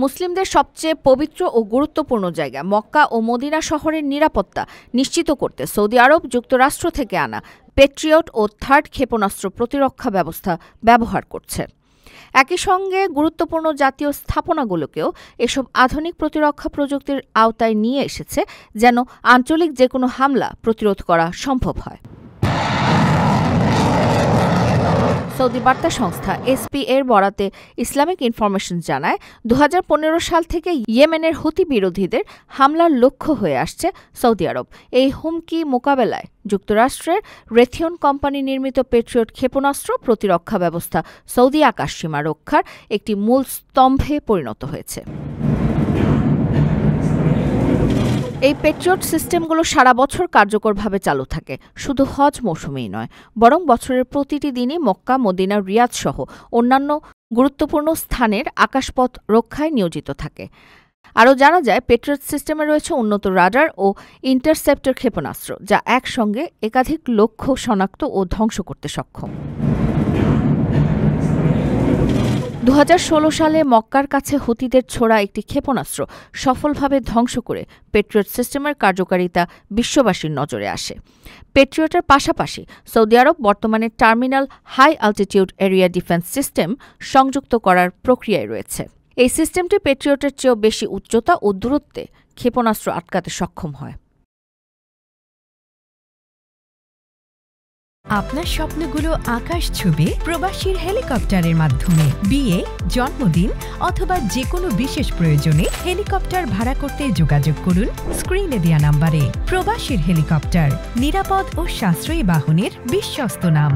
মুসলিমদের সবচেয়ে পবিত্র ও গুরুত্বপূর্ণ জায়গা মক্কা ও মদিনা শহরের নিরাপত্তা নিশ্চিত করতে সৌদি আরব যুক্তরাষ্ট্র থেকে আনা পেট্রিয়ট ও থার্ড ক্ষেপণাস্ত্র প্রতিরক্ষা ব্যবস্থা ব্যবহার করছে। একই সঙ্গে গুরুত্বপূর্ণ জাতীয় স্থাপনাগুলোকেও এসব আধুনিক প্রতিরক্ষা প্রযুক্তির আওতায় নিয়ে এসেছে, যেন আঞ্চলিক যেকোনো হামলা প্রতিরোধ করা সম্ভব হয়। সৌদি বার্তা সংস্থা এসপি এর বরাতে ইসলামিক ইনফরমেশন জানায়, ২০১৫ সাল থেকে ইয়েমেনের হুতি বিরোধীদের হামলার লক্ষ্য হয়ে আসছে সৌদি আরব। এই হুমকি মোকাবেলায় যুক্তরাষ্ট্রের রেথিয়ন কোম্পানি নির্মিত পেট্রিয়ট ক্ষেপণাস্ত্র প্রতিরক্ষা ব্যবস্থা সৌদি আকাশসীমা রক্ষার একটি মূল স্তম্ভে পরিণত হয়েছে। এই পেট্রিয়ট সিস্টেমগুলো সারা বছর কার্যকরভাবে চালু থাকে, শুধু হজ মৌসুমেই নয়, বরং বছরের প্রতিটি দিনই মক্কা, মদিনা, রিয়াদ সহ অন্যান্য গুরুত্বপূর্ণ স্থানের আকাশপথ রক্ষায় নিয়োজিত থাকে। আরও জানা যায়, পেট্রিয়ট সিস্টেমে রয়েছে উন্নত রাডার ও ইন্টারসেপ্টর ক্ষেপণাস্ত্র, যা একসঙ্গে একাধিক লক্ষ্য শনাক্ত ও ধ্বংস করতে সক্ষম। ২০১৬ সালে মক্কার কাছে হুতিদের ছোড়া একটি ক্ষেপণাস্ত্র সফলভাবে ধ্বংস করে পেট্রিয়ট সিস্টেমের কার্যকারিতা বিশ্ববাসীর নজরে আসে। পেট্রিয়টের পাশাপাশি সৌদি আরব বর্তমানে terminal high altitude area defense system সংযুক্ত করার প্রক্রিয়ায় রয়েছে। এই সিস্টেমটি পেট্রিয়টের চেয়েও বেশি উচ্চতা ও দূরত্বে ক্ষেপণাস্ত্র আটকাতে সক্ষম হয়। আপনার স্বপ্নগুলো আকাশ ছুবে প্রবাসীর হেলিকপ্টারের মাধ্যমে। বিয়ে, জন্মদিন অথবা যে কোনো বিশেষ প্রয়োজনে হেলিকপ্টার ভাড়া করতে যোগাযোগ করুন স্ক্রিনে দেয়া নাম্বারে। প্রবাসীর হেলিকপ্টার, নিরাপদ ও সাশ্রয়ী বাহনের বিশ্বস্ত নাম।